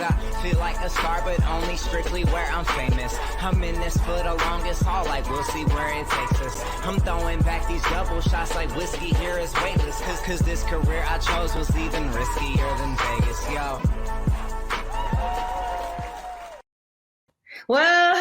I feel like a star, but only strictly where I'm famous. I'm in this for the longest haul, like we'll see where it takes us. I'm throwing back these double shots like whiskey here is weightless. Cause this career I chose was even riskier than Vegas, yo. Well,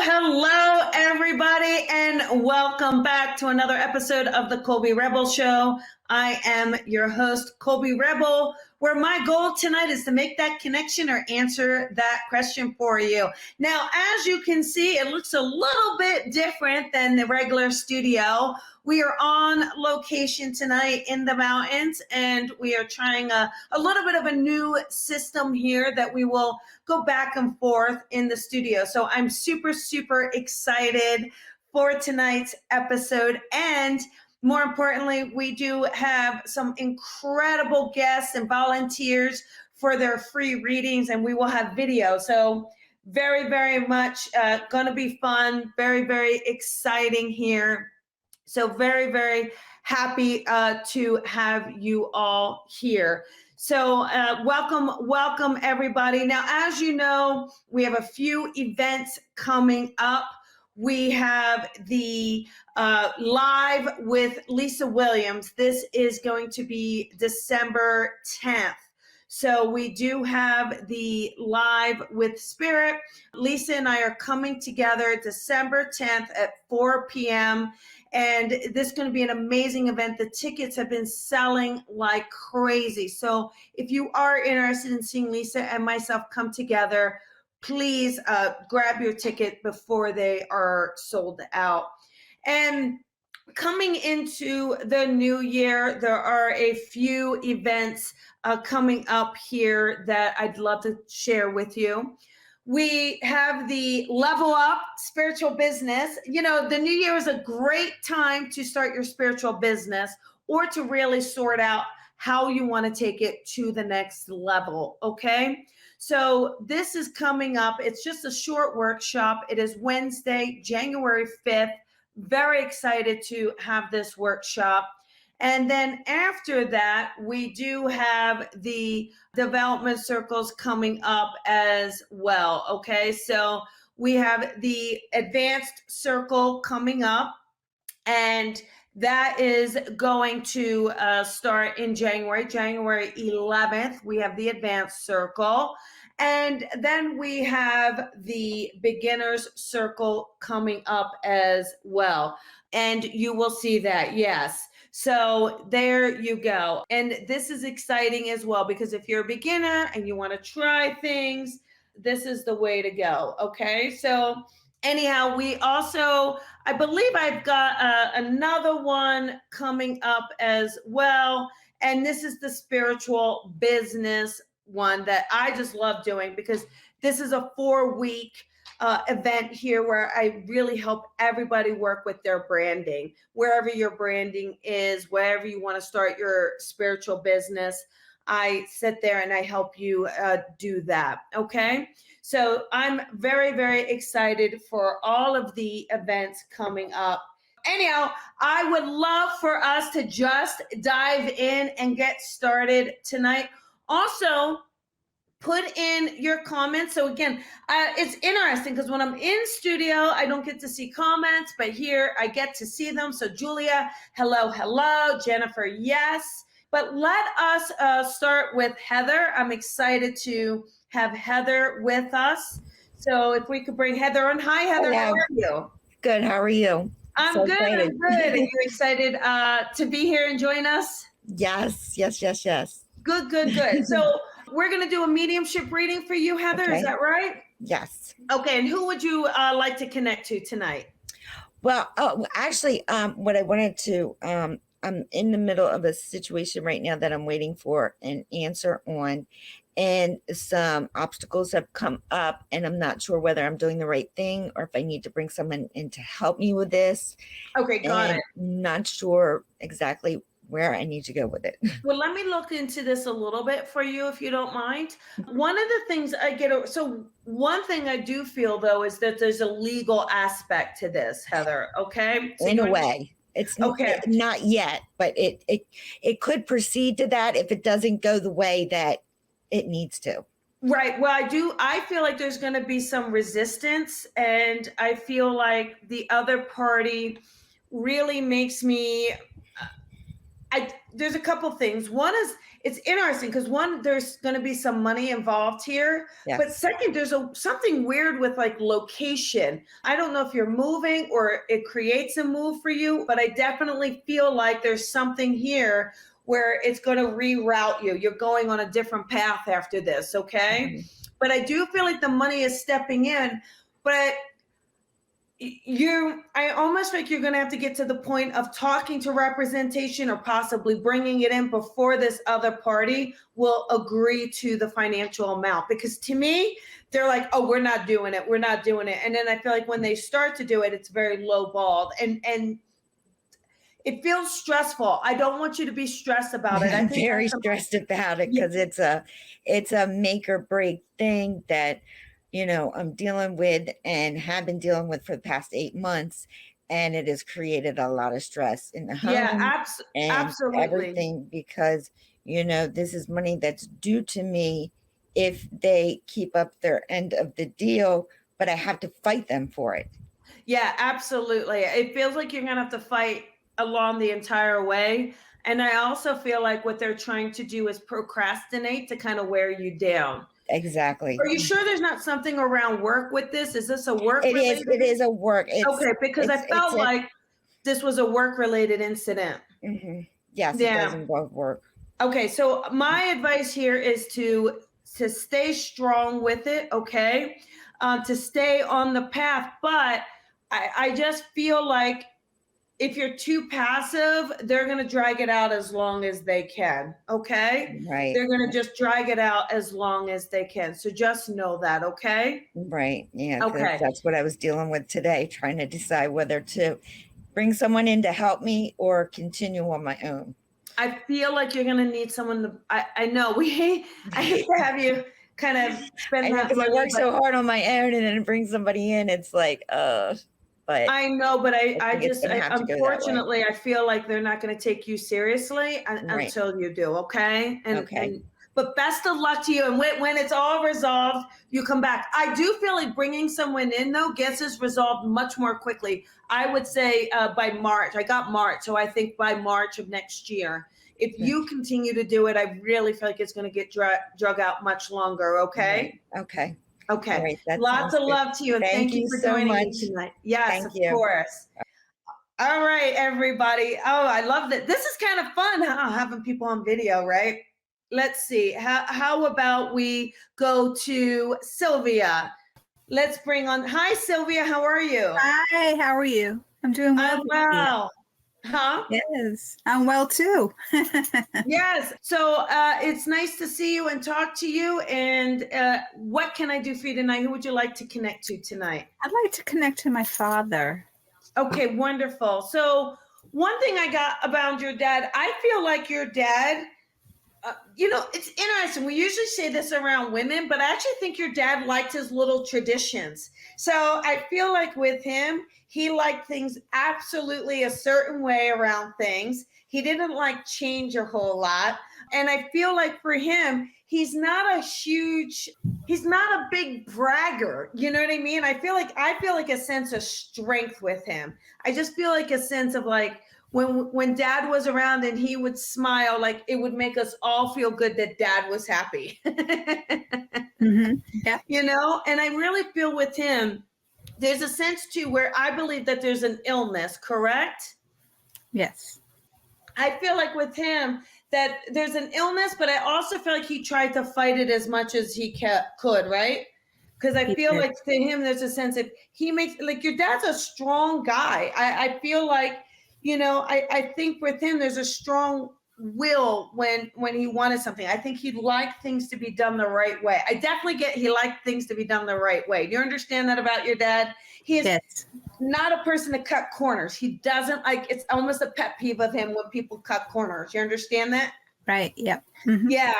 hello, everybody, and welcome back to another episode of the Colby Rebel Show. I am your host, Colby Rebel, where my goal tonight is to make that connection or answer that question for you. Now, as you can see, it looks a little bit different than the regular studio. We are on location tonight in the mountains, and we are trying a little bit of a new system here that we will go back and forth in the studio. So I'm super excited for tonight's episode. And more importantly, we do have some incredible guests and volunteers for their free readings, and we will have video. So very much going to be fun, very exciting here. So very happy to have you all here. So welcome everybody. Now, as you know, we have a few events coming up. We have the Live with Lisa Williams. This is going to be December 10th. So we do have the Live with Spirit. Lisa and I are coming together December 10th at 4 p.m. And this is going to be an amazing event. The tickets have been selling like crazy. So if you are interested in seeing Lisa and myself come together, please grab your ticket before they are sold out. And coming into the new year, there are a few events coming up here that I'd love to share with you. We have the Level Up Spiritual Business. You know, the new year is a great time to start your spiritual business or to really sort out how you want to take it to the next level, okay? So this is coming up. It's just a short workshop. It is Wednesday, January 5th. Very excited to have this workshop. And then after that, we do have the development circles coming up as well. Okay, so we have the advanced circle coming up, and that is going to start in January 11th. We have the advanced circle. And then we have the beginners circle coming up as well. And you will see that, yes. So there you go. And this is exciting as well, because if you're a beginner and you want to try things, this is the way to go. Okay. So anyhow, we also, I believe I've got another one coming up as well. And this is the spiritual business one that I just love doing, because this is a 4-week event here where I really help everybody work with their branding, wherever your branding is, wherever you want to start your spiritual business. I sit there and I help you do that. Okay. So I'm very excited for all of the events coming up. Anyhow, I would love for us to just dive in and get started tonight. Also, put in your comments. So again, it's interesting because when I'm in studio, I don't get to see comments, but here I get to see them. So Julia, hello. Jennifer, yes. But let us start with Heather. I'm excited to have Heather with us. So if we could bring Heather on. Hi, Heather. Hello. How are you? Good. How are you? I'm So good. excited. I'm good. Are you excited to be here and join us? Yes. Good. So we're going to do a mediumship reading for you, Heather. Okay. Is that right? Yes. Okay. And who would you like to connect to tonight? Well, actually, what I wanted to, I'm in the middle of a situation right now that I'm waiting for an answer on, and some obstacles have come up, and I'm not sure whether I'm doing the right thing or if I need to bring someone in to help me with this. Okay, got it. Not sure exactly where I need to go with it. Well, let me look into this a little bit for you, if you don't mind. One of the things I get, so one thing I do feel though, is that there's a legal aspect to this, Heather. Okay. So in a way. It's okay. Not yet, but it could proceed to that if it doesn't go the way that it needs to. Right. Well, I feel like there's going to be some resistance, and I feel like the other party really makes me there's a couple things. One is it's interesting because one, there's going to be some money involved here, but Yes. second, there's something weird with like location. I don't know if you're moving or it creates a move for you, but I definitely feel like there's something here where it's going to reroute you. You're going on a different path after this, okay? Mhm. But I do feel like the money is stepping in, but I almost think you're going to have to get to the point of talking to representation or possibly bringing it in before this other party will agree to the financial amount, because to me they're like, oh, we're not doing it, and then I feel like when they start to do it, it's very low balled, and it feels stressful. I don't want you to be stressed about it. I'm very stressed about it because it's a make or break thing that, I'm dealing with and have been dealing with for the past 8 months. And it has created a lot of stress in the home and absolutely. everything because, this is money that's due to me if they keep up their end of the deal, but I have to fight them for it. Yeah, absolutely. It feels like you're going to have to fight along the entire way. And I also feel like what they're trying to do is procrastinate to kind of wear you down. Exactly. Are you sure there's not something around work with this? Is this a work related? It is a work. Okay, because I felt like this was a work related incident. Yes, it does involve work. Okay, so my advice here is to stay strong with it, okay? To stay on the path, but I just feel like if you're too passive, they're going to drag it out as long as they can. Okay. Right. They're going to just drag it out as long as they can. So just know that. Okay. Right. Yeah. Okay. That's what I was dealing with today, trying to decide whether to bring someone in to help me or continue on my own. I feel like you're going to need someone to, I know I hate to have you kind of spend that money. I work so hard on my own and then bring somebody in. It's like, but I know, but I just, unfortunately, I feel like they're not going to take you seriously until you do. Okay. But best of luck to you. And when it's all resolved, you come back. I do feel like bringing someone in, though, gets this resolved much more quickly. I would say by March. I got March. So I think by March of next year, if you continue to do it, I really feel like it's going to get drug out much longer. Okay. Right. Okay. Okay. Right, lots of love to you. And thank you for joining me tonight. Yes, of course. All right, everybody. Oh, I love that. This is kind of fun, huh? Having people on video, right? Let's see. How about we go to Sylvia? Let's bring on. Hi, Sylvia. How are you? Hi, how are you? I'm doing well. I'm well. Huh? Yes, I'm well too. Yes. So it's nice to see you and talk to you. And what can I do for you tonight? Who would you like to connect to tonight? I'd like to connect to my father. Okay, wonderful. So one thing I got about your dad, I feel like your dad, it's interesting. We usually say this around women, but I actually think your dad liked his little traditions. So I feel like with him, he liked things absolutely a certain way around things. He didn't like change a whole lot. And I feel like for him, he's not a big bragger. You know what I mean? I feel like a sense of strength with him. I just feel like a sense of like, when dad was around and he would smile, like it would make us all feel good that dad was happy. Yeah. And I really feel with him, there's a sense too where I believe that there's an illness, correct? Yes. I feel like with him that there's an illness, but I also feel like he tried to fight it as much as he could, right? Because I feel like to him, there's a sense of he makes, like your dad's a strong guy. I feel like, I think with him, there's a strong will when he wanted something. I think he'd like things to be done the right way. I definitely get he liked things to be done the right way. Do you understand that about your dad? He is not a person to cut corners. He doesn't like, it's almost a pet peeve of him when people cut corners. You understand that? Right. Yep. Yeah.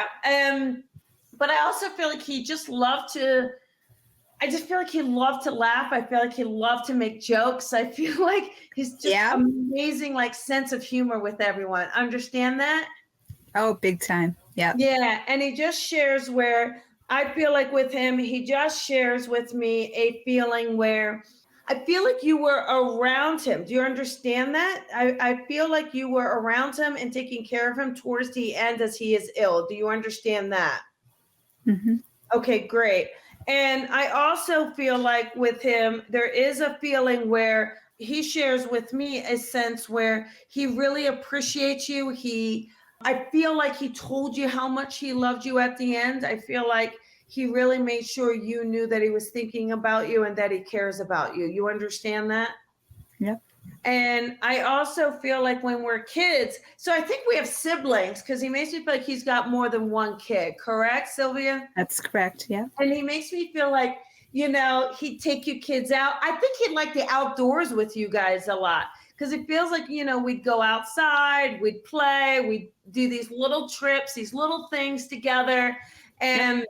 But I also feel like he just loved to, I just feel like he loved to laugh. I feel like he loved to make jokes. I feel like he's just amazing, like sense of humor with everyone. Understand that? Oh, big time. Yeah. Yeah. And he just shares where I feel like with him, he just shares with me a feeling where I feel like you were around him. Do you understand that? I feel like you were around him and taking care of him towards the end as he is ill. Do you understand that? Mm-hmm. Okay, great. And I also feel like with him, there is a feeling where he shares with me a sense where he really appreciates you. I feel like he told you how much he loved you at the end. I feel like he really made sure you knew that he was thinking about you and that he cares about you. You understand that? Yep. And I also feel like when we're kids, so I think we have siblings because he makes me feel like he's got more than one kid, correct, Sylvia? That's correct. Yeah. And he makes me feel like, he'd take you kids out. I think he'd like the outdoors with you guys a lot because it feels like, we'd go outside, we'd play, we'd do these little trips, these little things together. And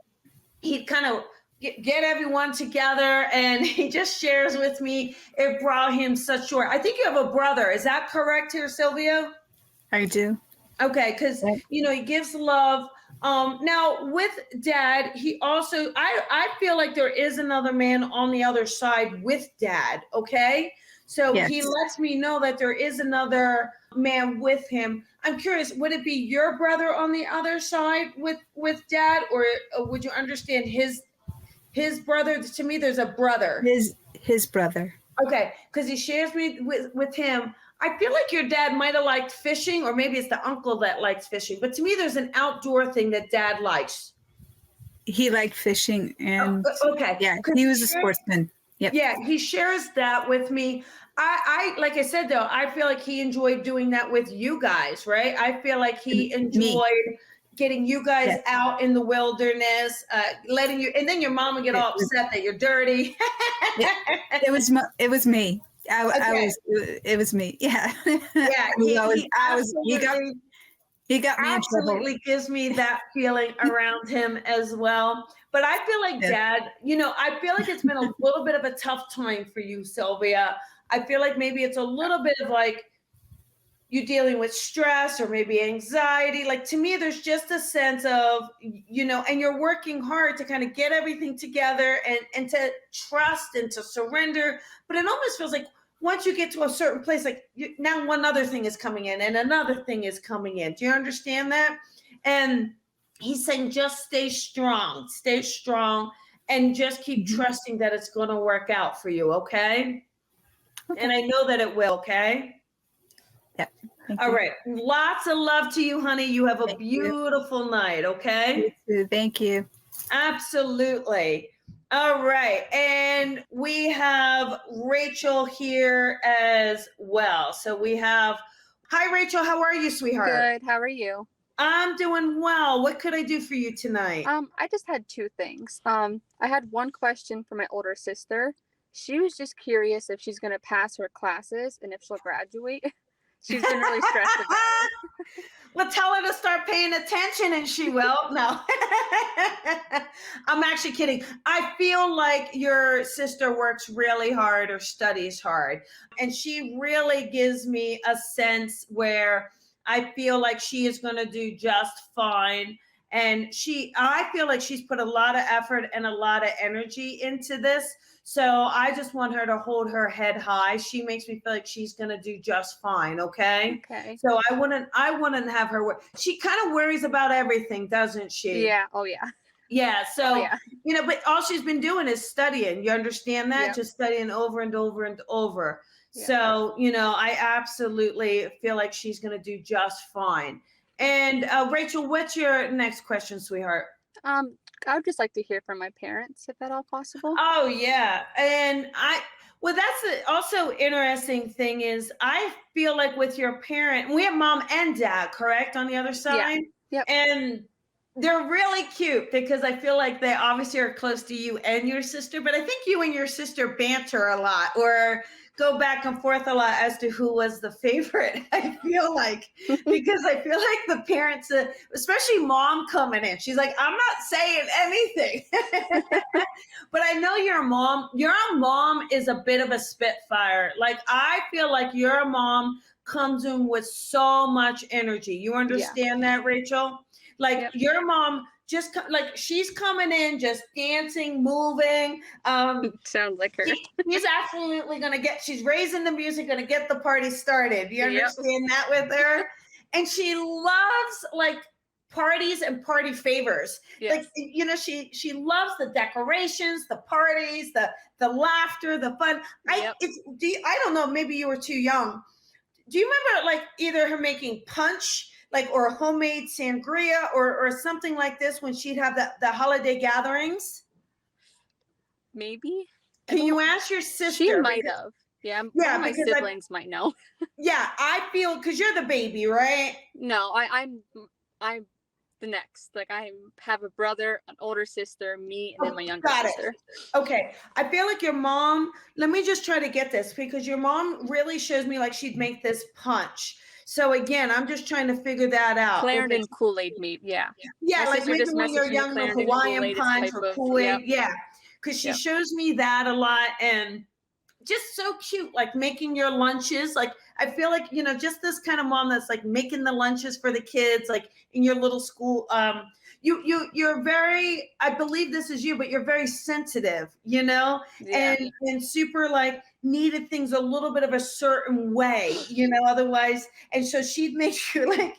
he'd kind of get everyone together, and he just shares with me it brought him such joy. I think you have a brother. Is that correct here, Sylvia? I do. Okay, because he gives love. Now with Dad, he also I feel like there is another man on the other side with Dad. Okay, so Yes. he lets me know that there is another man with him. I'm curious, would it be your brother on the other side with Dad, or would you understand his brother? To me, there's a brother. His brother. Okay, because he shares me with him. I feel like your dad might have liked fishing, or maybe it's the uncle that likes fishing. But to me, there's an outdoor thing that Dad likes. He liked fishing, and okay, yeah, he was a sportsman. Yep. Yeah, he shares that with me. I like I said though, I feel like he enjoyed doing that with you guys, right? I feel like he enjoyed getting you guys out in the wilderness, letting you, and then your mom would get all upset that you're dirty. It was me. It was me. Yeah. Yeah. He got me in trouble. Absolutely gives me that feeling around him as well. But I feel like Dad, I feel like it's been a little bit of a tough time for you, Sylvia. I feel like maybe it's a little bit of like you dealing with stress or maybe anxiety. Like to me, there's just a sense of, and you're working hard to kind of get everything together and to trust and to surrender. But it almost feels like once you get to a certain place, like now one other thing is coming in and another thing is coming in. Do you understand that? And he's saying, just stay strong, and just keep trusting that it's going to work out for you. Okay. And I know that it will. Okay. Yep. All right. Lots of love to you, honey. You have a beautiful night. Okay. You too. Thank you. Absolutely. All right. And we have Rachel here as well. So hi, Rachel. How are you, sweetheart? Good. How are you? I'm doing well. What could I do for you tonight? I just had two things. I had one question for my older sister. She was just curious if she's going to pass her classes and if she'll graduate. She's been really stressed about it. Well, tell her to start paying attention and she will. No, I'm actually kidding. I feel like your sister works really hard or studies hard. And she really gives me a sense where I feel like she is going to do just fine. And I feel like she's put a lot of effort and a lot of energy into this. So I just want her to hold her head high. She makes me feel like she's going to do just fine. Okay. Okay. So I wouldn't have her. She kind of worries about everything, doesn't she? Yeah. Oh yeah. Yeah. So, but all she's been doing is studying. You understand that? Yep. Just studying over and over and over. Yeah. So, I absolutely feel like she's going to do just fine. And Rachel, what's your next question, sweetheart? I would just like to hear from my parents, if at all possible. Oh yeah. And that's the also interesting thing is I feel like with your parent, we have mom and dad, correct, on the other side? Yeah. Yep. And they're really cute because I feel like they obviously are close to you and your sister, but I think you and your sister banter a lot or go back and forth a lot as to who was the favorite. I feel like, because I feel like the parents, especially mom coming in, she's like, I'm not saying anything. But I know your mom is a bit of a spitfire. Like, I feel like your mom comes in with so much energy. You understand that, Rachel? Like your mom like she's coming in, just dancing, moving. Sounds like her. She's absolutely going to she's raising the music, going to get the party started. Do you understand that with her? And she loves like parties and party favors. Yes. Like, you know, she loves the decorations, the parties, the laughter, the fun. I don't know, maybe you were too young. Do you remember like either her making punch, like, or homemade sangria or something like this when she'd have the holiday gatherings? Maybe. Can you ask your sister? She might have. Yeah, my siblings might know. Yeah, I feel, because you're the baby, right? No, I'm the next. Like, I have a brother, an older sister, me, and then my younger sister. Okay. I feel like your mom, let me just try to get this, because your mom really shows me like she'd make this punch. So again, I'm just trying to figure that out. Clarendon Kool-Aid meat, yeah. Yeah, like maybe when you're young, the Hawaiian punch or Kool-Aid. Yeah, because she shows me that a lot, and just so cute, like making your lunches. Like, I feel like, you know, just this kind of mom that's like making the lunches for the kids, like in your little school. You're very, I believe this is you, but you're very sensitive, you know, and super like needed things a little bit of a certain way, you know, otherwise. And so she'd make sure, like,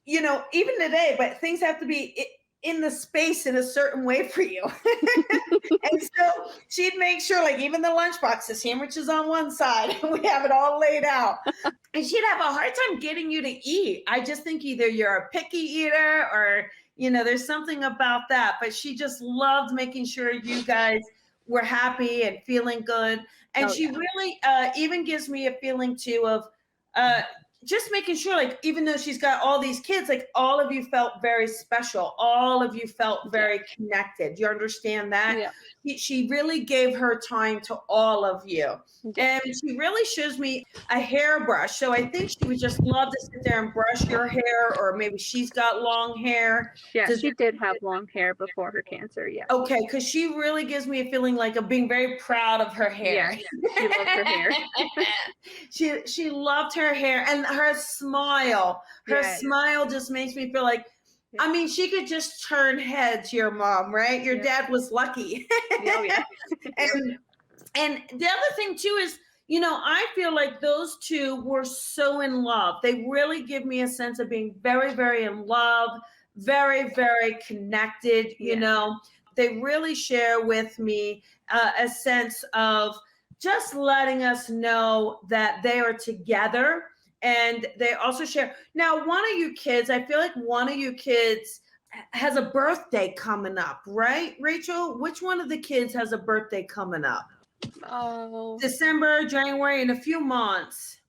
you know, even today, but things have to be in the space in a certain way for you. And so she'd make sure, like, even the lunchbox, the sandwich is on one side and we have it all laid out. And she'd have a hard time getting you to eat. I just think either you're a picky eater or, you know, there's something about that. But she just loved making sure you guys were happy and feeling good. And she really even gives me a feeling too of just making sure, like, even though she's got all these kids, like, all of you felt very special. All of you felt very connected. You understand that? Yeah. She really gave her time to all of you. And she really shows me a hairbrush. So I think she would just love to sit there and brush your hair, or maybe she's got long hair. Yeah, she did have long hair before her cancer, yeah. Okay, because she really gives me a feeling like of being very proud of her hair. Yeah, she loved her hair. She loved her hair, and her smile. Her smile just makes me feel like, I mean, she could just turn heads, your mom, right? Your dad was lucky. Oh, yeah. And the other thing too is, you know, I feel like those two were so in love. They really give me a sense of being very, very in love, very, very connected. You know, they really share with me a sense of just letting us know that they are together. And they also share. Now, one of you kids, I feel like one of you kids has a birthday coming up, right, Rachel? Which one of the kids has a birthday coming up? Oh. December, January, in a few months.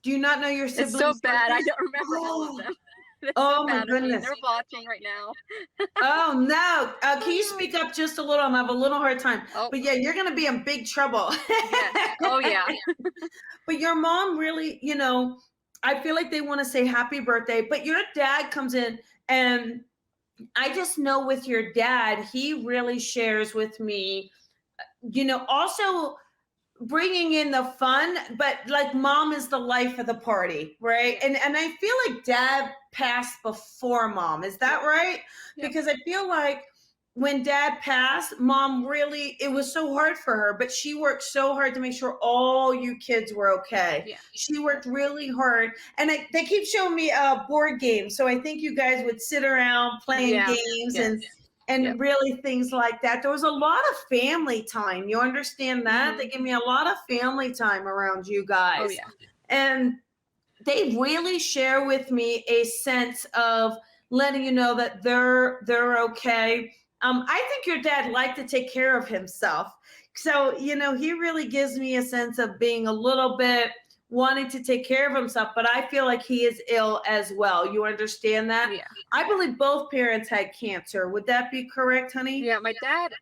Do you not know your siblings? It's so bad. I don't remember all of them. Oh my goodness. They're watching right now. Oh no. Can you speak up just a little? I'm having a little hard time. Oh. But yeah, you're going to be in big trouble. Yes. Oh yeah. But your mom really, you know, I feel like they want to say happy birthday, but your dad comes in, and I just know with your dad, he really shares with me, you know, also bringing in the fun, but like mom is the life of the party, right? And I feel like dad passed before mom. Is that right? Yeah. Because I feel like when dad passed, mom really, it was so hard for her, but she worked so hard to make sure all you kids were okay. Yeah. She worked really hard. And they keep showing me board games. So I think you guys would sit around playing games and really things like that. There was a lot of family time. You understand that? Mm-hmm. They give me a lot of family time around you guys. Oh, yeah. And they really share with me a sense of letting you know that they're okay. I think your dad liked to take care of himself. So, you know, he really gives me a sense of being a little bit wanting to take care of himself, but I feel like he is ill as well. You understand that? Yeah. I believe both parents had cancer. Would that be correct, honey? Yeah, my dad,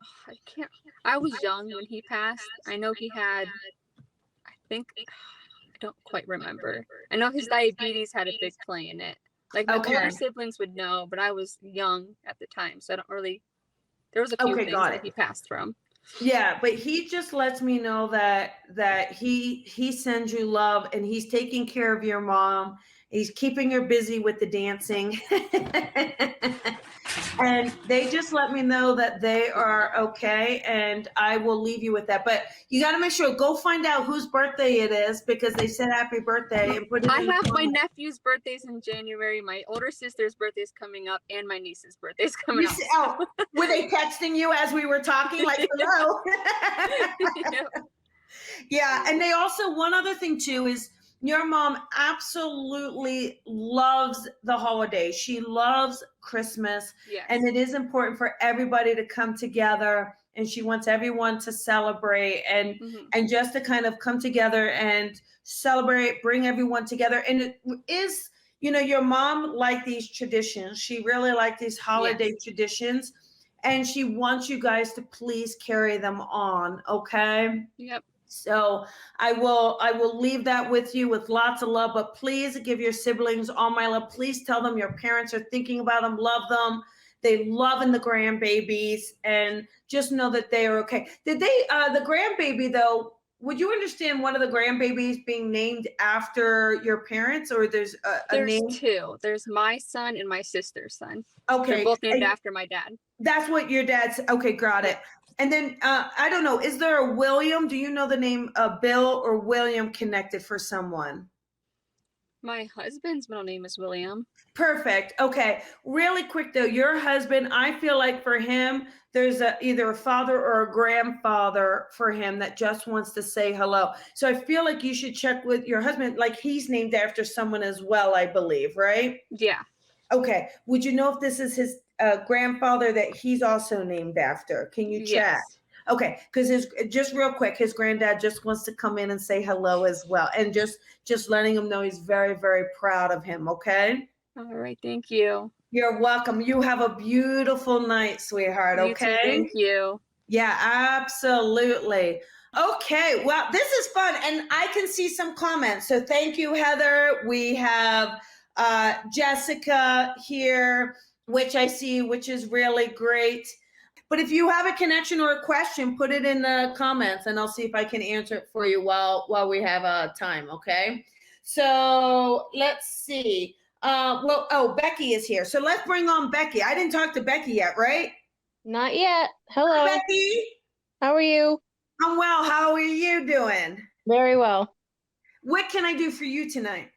I was young when he passed. I know he had, I don't quite remember. I know his diabetes had a big play in it. Like my older siblings would know, but I was young at the time, so I don't really, there was a few things that he passed from. Yeah, but he just lets me know that he sends you love, and he's taking care of your mom. He's keeping her busy with the dancing. And they just let me know that they are okay, and I will leave you with that. But you got to make sure, go find out whose birthday it is, because they said happy birthday and put it I in the have my comments. nephew's birthdays in January, my older sister's birthday's coming up, and my niece's birthday's coming You up. see, oh, were they texting you as we were talking, like, hello? Yep. Yeah, and they also, one other thing too is your mom absolutely loves the holidays. She loves Christmas, Yes. and it is important for everybody to come together, and she wants everyone to celebrate and just to kind of come together and celebrate, bring everyone together. And it is, you know, your mom liked these traditions. She really liked these holiday traditions, and she wants you guys to please carry them on, okay? Yep. So I will leave that with you with lots of love, but please give your siblings all my love. Please tell them your parents are thinking about them, love them. They loving the grandbabies, and just know that they are okay. Did they, the grandbaby though, would you understand one of the grandbabies being named after your parents, or there's a name? There's two. There's my son and my sister's son. Okay. They're both named And after my dad. that's what your dad's, okay, got it. And then, I don't know, is there a William? Do you know the name Bill or William connected for someone? My husband's middle name is William. Perfect. Okay. Really quick though, your husband, I feel like for him, there's either a father or a grandfather for him that just wants to say hello. So I feel like you should check with your husband, like he's named after someone as well, I believe, right? Yeah. Okay. Would you know if this is his grandfather that he's also named after? Can you check? Yes. Okay, because just real quick, his granddad just wants to come in and say hello as well, and just letting him know he's very, very proud of him. Okay. All right. Thank you. You're welcome. You have a beautiful night, sweetheart. You Okay. too, thank you. Yeah, absolutely. Okay, well, this is fun, and I can see some comments. So thank you, Heather. We have Jessica here, which I see, which is really great. But if you have a connection or a question, put it in the comments, and I'll see if I can answer it for you while we have time. Okay. So let's see. Becky is here. So let's bring on Becky. I didn't talk to Becky yet, right? Not yet. Hello. Hi, Becky. How are you? I'm well. How are you doing? Very well. What can I do for you tonight?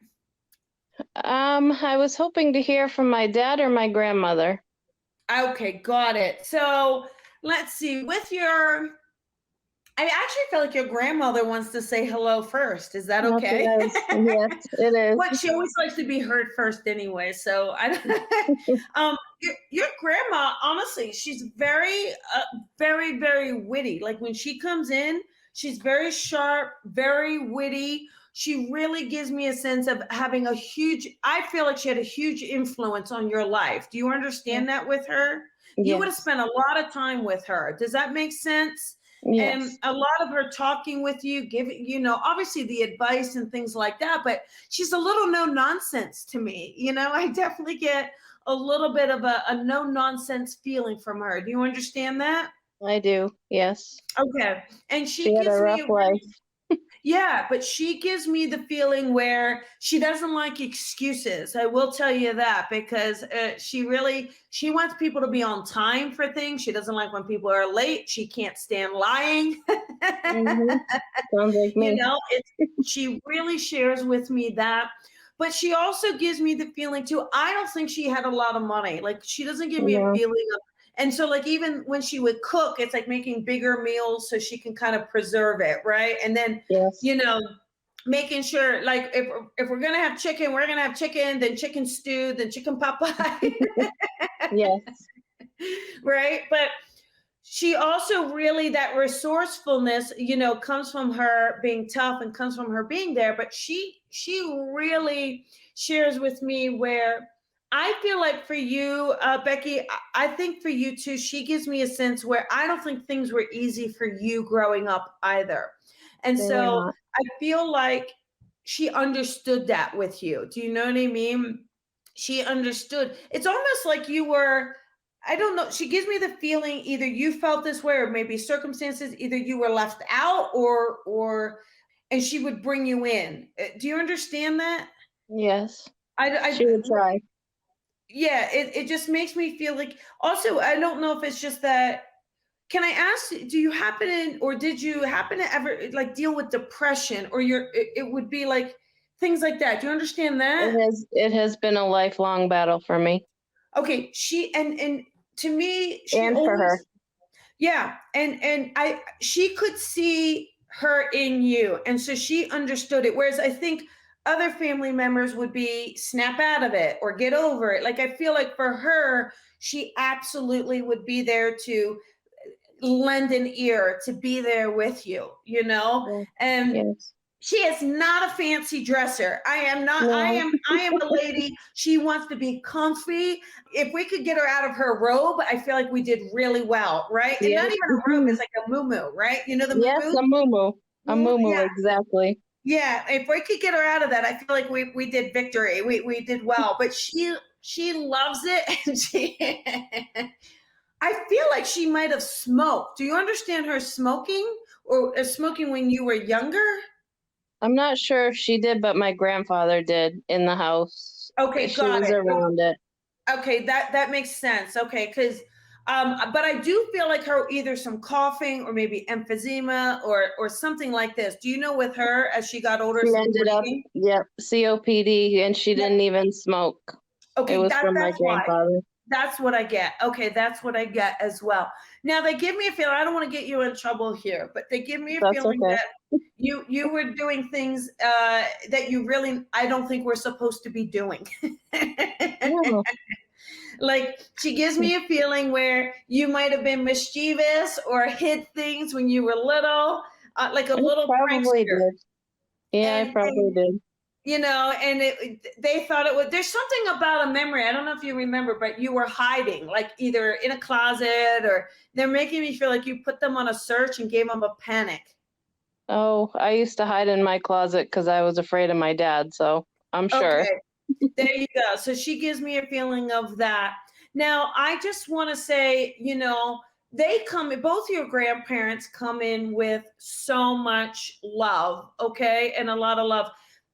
I was hoping to hear from my dad or my grandmother. Okay, got it. So let's see. I actually feel like your grandmother wants to say hello first. Is that okay? Yes, it is. Well, she always likes to be heard first anyway. So your grandma, honestly, she's very, very, very witty. Like when she comes in, she's very sharp, very witty. She really gives me a sense of having I feel like she had a huge influence on your life. Do you understand that with her? You Yes. would have spent a lot of time with her. Does that make sense? Yes. And a lot of her talking with you, giving, obviously the advice and things like that, but she's a little no nonsense to me. I definitely get a little bit of a no nonsense feeling from her. Do you understand that? I do. Yes. Okay. And she She had gives a me rough life. yeah, but she gives me the feeling where she doesn't like excuses. I will tell you that, because she wants people to be on time for things. She doesn't like when people are late. She can't stand lying. Mhm. Sounds like me. She really shares with me that. But she also gives me the feeling too, I don't think she had a lot of money. Like she doesn't give me a No. feeling of, and so like even when she would cook, it's like making bigger meals so she can kind of preserve it, right? And then, Yes. making sure like if we're gonna have chicken, we're gonna have chicken, then chicken stew, then chicken pot pie. Yes. Right? But she also really, that resourcefulness, comes from her being tough and comes from her being there. But she really shares with me where I feel like for you, Becky, I think for you too, she gives me a sense where I don't think things were easy for you growing up either. And They were so not. I feel like she understood that with you. Do you know what I mean? She understood. It's almost like you were, I don't know. She gives me the feeling either you felt this way or maybe circumstances, either you were left out and she would bring you in. Do you understand that? Yes. She would try. Yeah, it just makes me feel like, also, I don't know if it's just that, can I ask, do you happen or did you happen to ever like deal with depression, or it would be like things like that? Do you understand that? It has been a lifelong battle for me Okay, and to me, she and for her. always, yeah, and she could see her in you, and so she understood it. Whereas I think other family members would be snap out of it or get over it. Like I feel like for her, she absolutely would be there to lend an ear, to be there with you, you know? Yeah. And Yes. she is not a fancy dresser. I am not. No. I am a lady. She wants to be comfy. If we could get her out of her robe, I feel like we did really well, right? And not Yes. even a robe, it's like a muumuu, right? You know the Yes, muumuu? a muumuu. A muumuu, Yeah. exactly. Yeah. If we could get her out of that, I feel like we did victory. We did well. But she loves it, and she I feel like she might have smoked. Do you understand her smoking, or smoking when you were younger? I'm not sure if she did, but my grandfather did in the house. Okay, She got was it. around it. Okay, that makes sense. Okay, because but I do feel like her either some coughing or maybe emphysema or something like this. Do you know with her as she got older, She some ended up, breathing? yep, COPD, and she Yeah. didn't even smoke. It Okay, was from my that's why. grandfather. That's what I get. Okay, that's what I get as well. Now they give me a feeling. I don't want to get you in trouble here, but they give me a That's feeling okay. that you were doing things that you really, I don't think we're supposed to be doing. No, Like she gives me a feeling where you might have been mischievous or hid things when you were little, like a I little probably prankster. did. Yeah, I probably And did. you know, and they thought it was, there's something about a memory. I don't know if you remember, but you were hiding, like either in a closet, or they're making me feel like you put them on a search and gave them a panic. Oh, I used to hide in my closet because I was afraid of my dad, so I'm sure. Okay, there you go. So she gives me a feeling of that. Now, I just want to say, you know, they come, both your grandparents come in with so much love, okay, and a lot of love.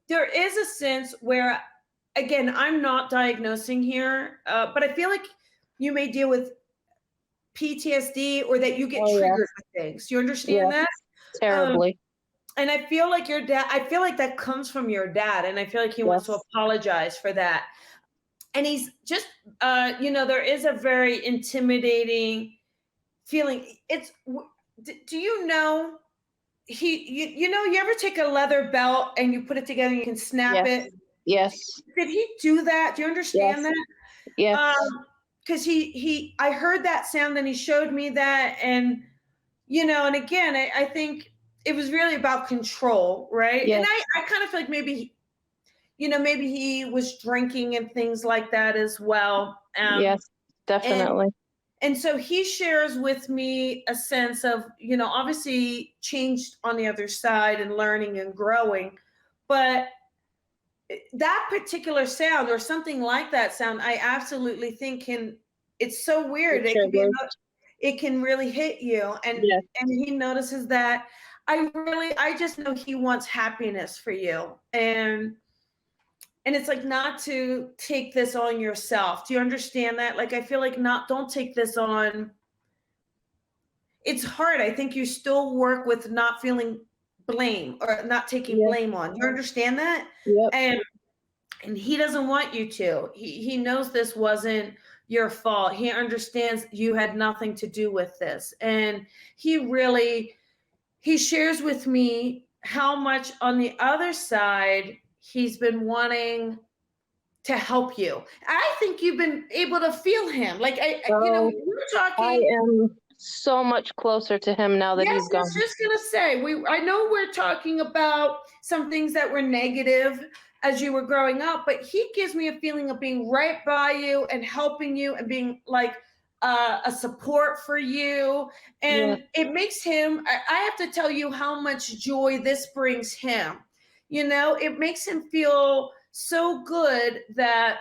There is a sense where, again, I'm not diagnosing here, but I feel like you may deal with PTSD, or that you get Oh, triggered yes. with things. You understand Yes, that? Um, terribly. and I feel like your dad, I feel like that comes from your dad, and I feel like he wants to Yes. apologize for that. And he's just, you know, there is a very intimidating feeling. It's, do you know, you know, you ever take a leather belt and you put it together and you can snap Yes. it? Yes. Did he do that? Do you understand Yes. that? Yes. Because I heard that sound and he showed me that, and you know, and again, I think it was really about control, right? And Yes. I kind of feel like maybe, you know, maybe he was drinking and things like that as well. Yes. And Definitely. and so he shares with me a sense of, you know, obviously changed on the other side and learning and growing, but that particular sound or something like that sound, I absolutely think can, it's so weird. It It can be, triggers. it can really hit you. Yes. And he notices that. I just know he wants happiness for you. And it's like, not to take this on yourself. Do you understand that? Like I feel like, not, don't take this on. It's hard. I think you still work with not feeling blame or not taking Yes. blame on. You understand that? Yep. And he doesn't want you to. He knows this wasn't your fault. He understands you had nothing to do with this. And he shares with me how much on the other side he's been wanting to help you. I think you've been able to feel him. Like you know, Oh, we're I talking. am so much closer to him now that Yes, he's I was gone. just gonna say, I know we're talking about some things that were negative as you were growing up, but he gives me a feeling of being right by you and helping you and being like a support for you. Yeah. And it makes him, I have to tell you how much joy this brings him. You know, it makes him feel so good that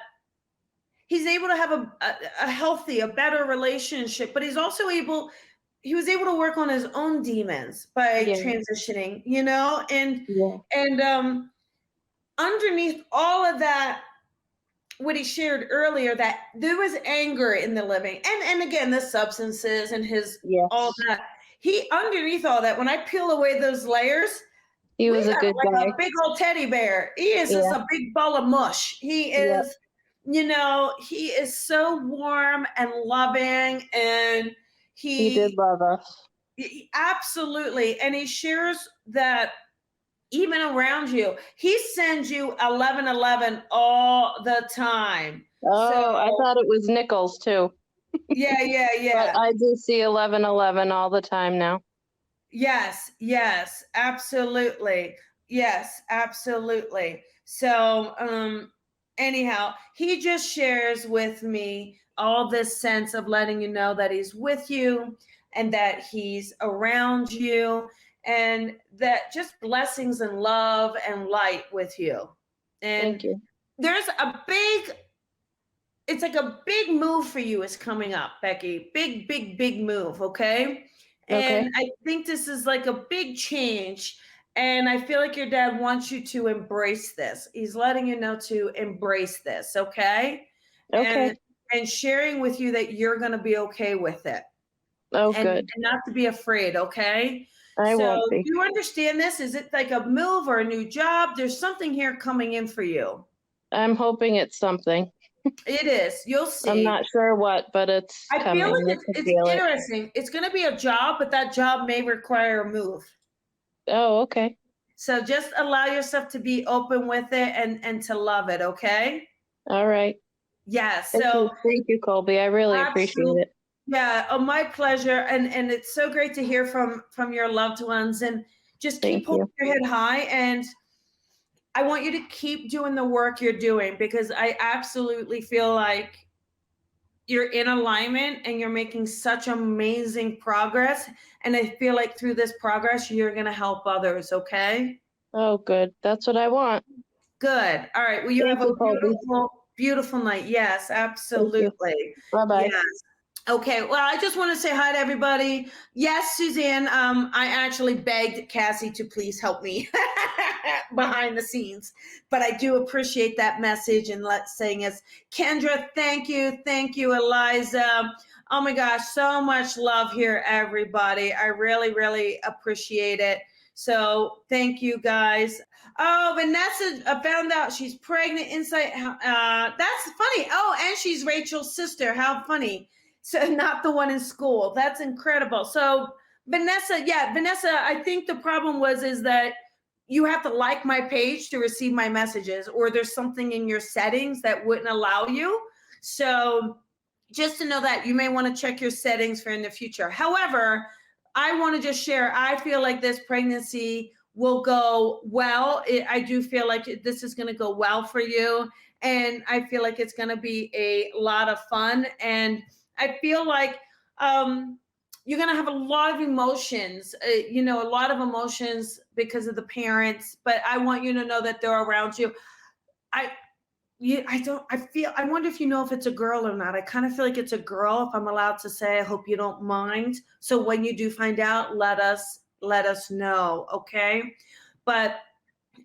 he's able to have a healthy, a better relationship, but he was able to work on his own demons by Yeah. transitioning, you know, Yeah. and underneath all of that, what he shared earlier, that there was anger in the living, and again, the substances and his Yes. all that. He underneath all that, when I peel away those layers, He we was a got good like guy. a big old teddy bear. He is just Yeah. a big ball of mush. He Yep. is, he is so warm and loving, and He did love us. absolutely, and he shares that even around you. He sends you 1111 all the time. Oh, I thought it was nickels too. Yeah. But I do see 1111 all the time now. Yes, absolutely. Yes, absolutely. So, anyhow, he just shares with me all this sense of letting you know that he's with you and that he's around you, and that just blessings and love and light with you. And Thank you. there's it's like a big move for you is coming up, Becky. Big move, okay? Okay. And I think this is like a big change. And I feel like your dad wants you to embrace this. He's letting you know to embrace this, okay? Okay. And sharing with you that you're going to be okay with it. Oh, And good. not to be afraid, okay? I So won't be. do you understand this? Is it like a move or a new job? There's something here coming in for you. I'm hoping it's something. It is. You'll see. I'm not sure what, but it's I coming. feel like I it's can feel it. interesting. It's going to be a job, but that job may require a move. Oh, okay. So just allow yourself to be open with it and to love it, okay? All right. Yeah. Thank So you, Colby. I really appreciate it. yeah, oh, my pleasure. And it's so great to hear from your loved ones, and just keep Thank you. holding your head high. And I want you to keep doing the work you're doing, because I absolutely feel like you're in alignment and you're making such amazing progress. And I feel like through this progress, you're going to help others. Okay. Oh, good. That's what I want. Good. All right. Well, you Thank have a you, Colby. beautiful night. Yes, absolutely. Bye-bye. Yes. Okay, well, I just want to say hi to everybody. Yes, Suzanne, I actually begged Cassie to please help me behind the scenes, but I do appreciate that message. And let's saying is Kendra, thank you, Eliza. Oh my gosh, so much love here, everybody. I really appreciate it. So thank you, guys. Oh, Vanessa found out she's pregnant inside. That's funny. Oh, and she's Rachel's sister. How funny. So not the one in school. That's incredible. So Vanessa, I think the problem is that you have to like my page to receive my messages, or there's something in your settings that wouldn't allow you. So just to know that you may want to check your settings for in the future. However, I want to just share, I feel like this pregnancy will go well. I do feel like this is going to go well for you. And I feel like it's going to be a lot of fun. And I feel like you're going to have a lot of emotions, a lot of emotions because of the parents, but I want you to know that they're around you. I wonder if you know if it's a girl or not. I kind of feel like it's a girl, if I'm allowed to say. I hope you don't mind. So when you do find out, let us know, okay? But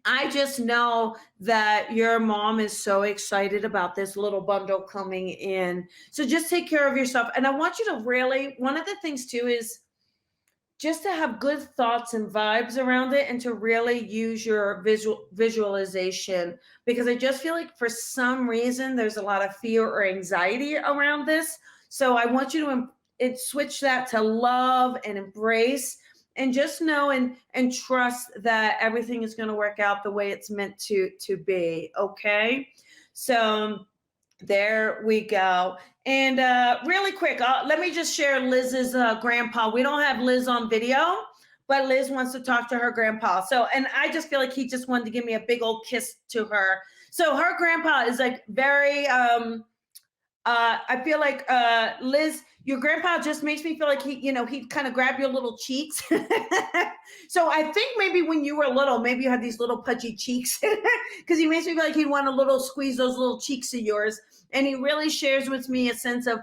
I just know that your mom is so excited about this little bundle coming in. So just take care of yourself. And I want you to really, one of the things too is just to have good thoughts and vibes around it, and to really use your visualization, because I just feel like for some reason there's a lot of fear or anxiety around this. So I want you to switch that to love and embrace, and just know and trust that everything is going to work out the way it's meant to be. Okay. So there we go. And really quick, let me just share Liz's grandpa. We don't have Liz on video, but Liz wants to talk to her grandpa. So, and I just feel like he just wanted to give me a big old kiss to her. So her grandpa is like very, I feel like Liz, your grandpa just makes me feel like he'd kind of grab your little cheeks. So I think maybe when you were little, maybe you had these little pudgy cheeks, because he makes me feel like he'd want to squeeze those little cheeks of yours. And he really shares with me a sense of,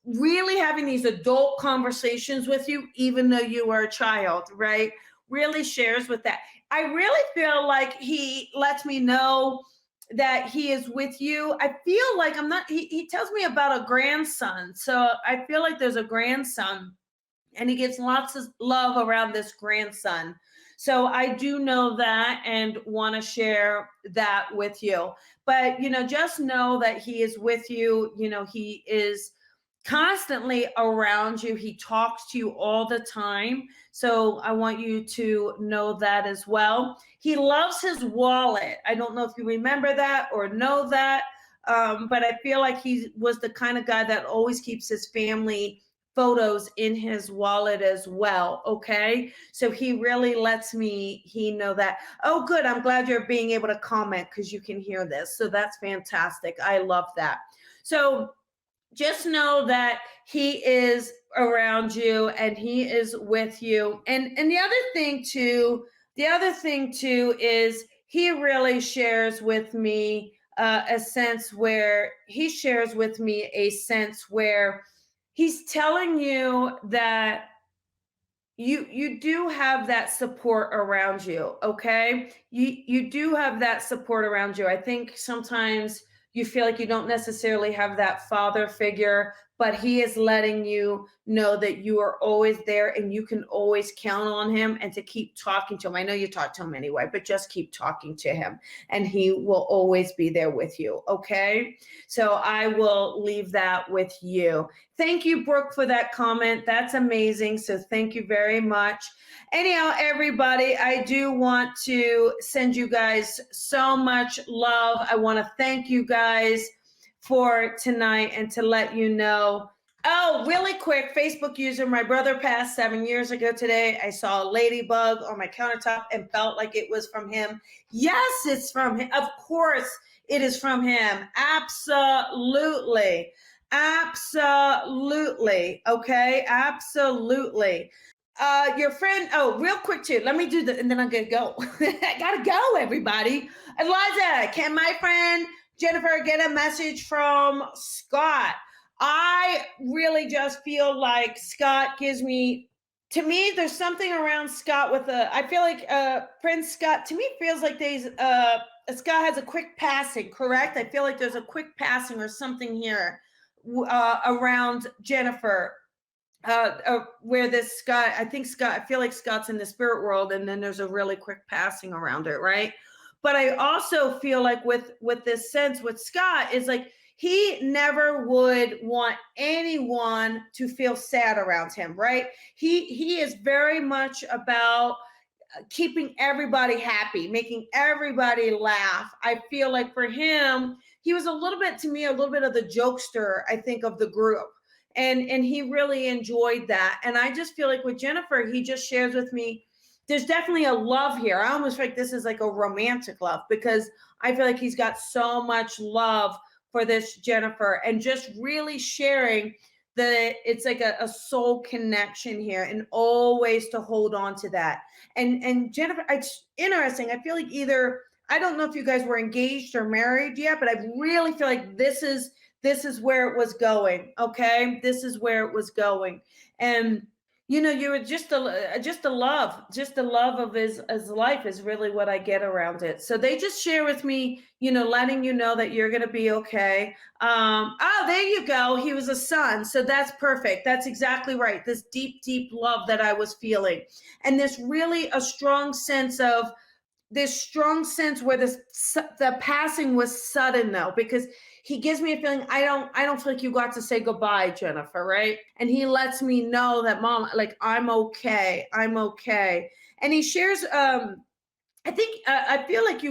really having these adult conversations with you, even though you are a child, right? Really shares with that. I really feel like he lets me know that he is with you. I feel like he tells me about a grandson. So I feel like there's a grandson and he gets lots of love around this grandson. So I do know that and want to share that with you. But, just know that he is with you. He is constantly around you. He talks to you all the time. So I want you to know that as well. He loves his wallet. I don't know if you remember that or know that, but I feel like he was the kind of guy that always keeps his family photos in his wallet as well. Okay. So he really lets he know that. Oh, good. I'm glad you're being able to comment because you can hear this. So that's fantastic. I love that. So just know that he is around you and he is with you. And the other thing too is he really shares with me a sense where he's telling you that you do have that support around you. Okay. You do have that support around you. I think sometimes you feel like you don't necessarily have that father figure, but he is letting you know that you are always there and you can always count on him and to keep talking to him. I know you talk to him anyway, but just keep talking to him and he will always be there with you. Okay. So I will leave that with you. Thank you, Brooke, for that comment. That's amazing. So thank you very much. Anyhow, everybody, I do want to send you guys so much love. I want to thank you guys for tonight and to let you know. Oh, really quick, Facebook user, my brother passed 7 years ago today. I saw a ladybug on my countertop and felt like it was from him. Yes, it's from him. Of course, it is from him. Absolutely. Absolutely. Okay. Absolutely. Your friend, real quick too. Let me do and then I'm gonna go. I gotta go, everybody. Eliza, can my friend Jennifer get a message from Scott? I really just feel like Scott gives me, to me, there's something around Scott I feel like Prince Scott, to me, feels like Scott has a quick passing, correct? I feel like there's a quick passing or something here around Jennifer. Where this Scott, I feel like Scott's in the spirit world, and then there's a really quick passing around it, right? But I also feel like with this sense with Scott is like he never would want anyone to feel sad around him, right? He is very much about keeping everybody happy, making everybody laugh. I feel like for him, he was a little bit of the jokester, I think, of the group. And he really enjoyed that. And I just feel like with Jennifer, he just shares with me, there's definitely a love here. I almost feel like this is like a romantic love because I feel like he's got so much love for this Jennifer and just really sharing that it's like a soul connection here and always to hold on to that. And Jennifer, it's interesting. I feel like I don't know if you guys were engaged or married yet, but I really feel like this is where it was going. Okay. This is where it was going. And, you were just the love of his life is really what I get around it. So they just share with me, letting you know that you're going to be okay. There you go. He was a son. So that's perfect. That's exactly right. This deep, deep love that I was feeling. And this really a strong sense where the passing was sudden though, because he gives me a feeling I don't feel like you got to say goodbye, Jennifer, right? And he lets me know that, Mom, like, I'm okay. And he shares, I think, I feel like I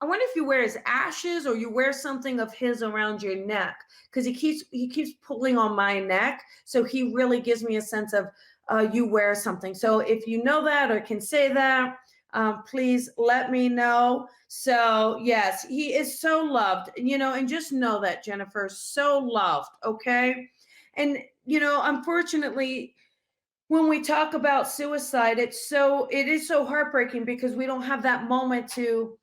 wonder if you wear his ashes or you wear something of his around your neck, because he keeps pulling on my neck. So he really gives me a sense of you wear something. So if you know that or can say that, please let me know. So yes, he is so loved, and just know that Jennifer is so loved. Okay. And, unfortunately, when we talk about suicide, it is so heartbreaking because we don't have that moment to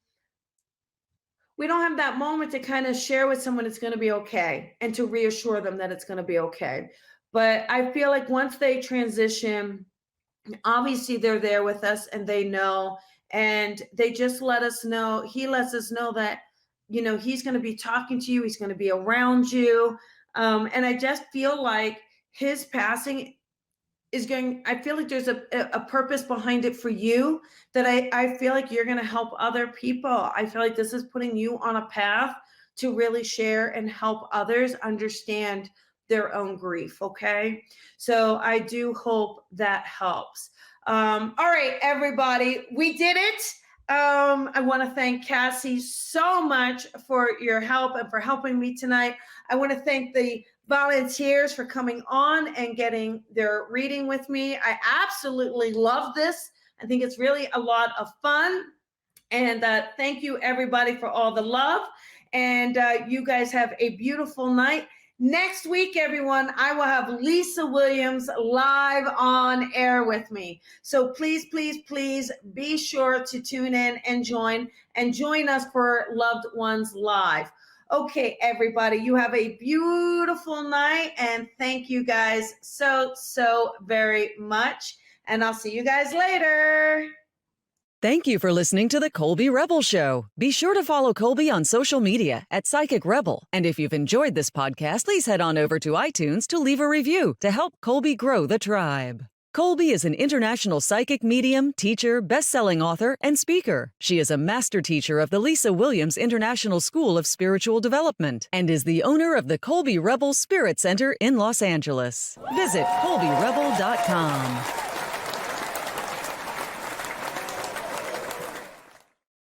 kind of share with someone it's going to be okay and to reassure them that it's going to be okay. But I feel like once they transition, obviously they're there with us and they know, And they just let us know, he lets us know that, you know, he's going to be talking to you, he's going to be around you. And I just feel like his passing is going, I feel like there's a purpose behind it for you, that I feel like you're going to help other people. I feel like this is putting you on a path to really share and help others understand their own grief. Okay. So I do hope that helps. All right, everybody, we did it. I want to thank Cassie so much for your help and for helping me tonight. I want to thank the volunteers for coming on and getting their reading with me. I absolutely love this. I think it's really a lot of fun. And thank you, everybody, for all the love. And you guys have a beautiful night. Next week, everyone, I will have Lisa Williams live on air with me. So please, please, please be sure to tune in and join us for Loved Ones Live. Okay, everybody, you have a beautiful night, and thank you guys so, so very much. And I'll see you guys later. Thank you for listening to the Colby Rebel Show. Be sure to follow Colby on social media at Psychic Rebel. And if you've enjoyed this podcast, please head on over to iTunes to leave a review to help Colby grow the tribe. Colby is an international psychic medium, teacher, best-selling author, and speaker. She is a master teacher of the Lisa Williams International School of Spiritual Development and is the owner of the Colby Rebel Spirit Center in Los Angeles. Visit colbyrebel.com.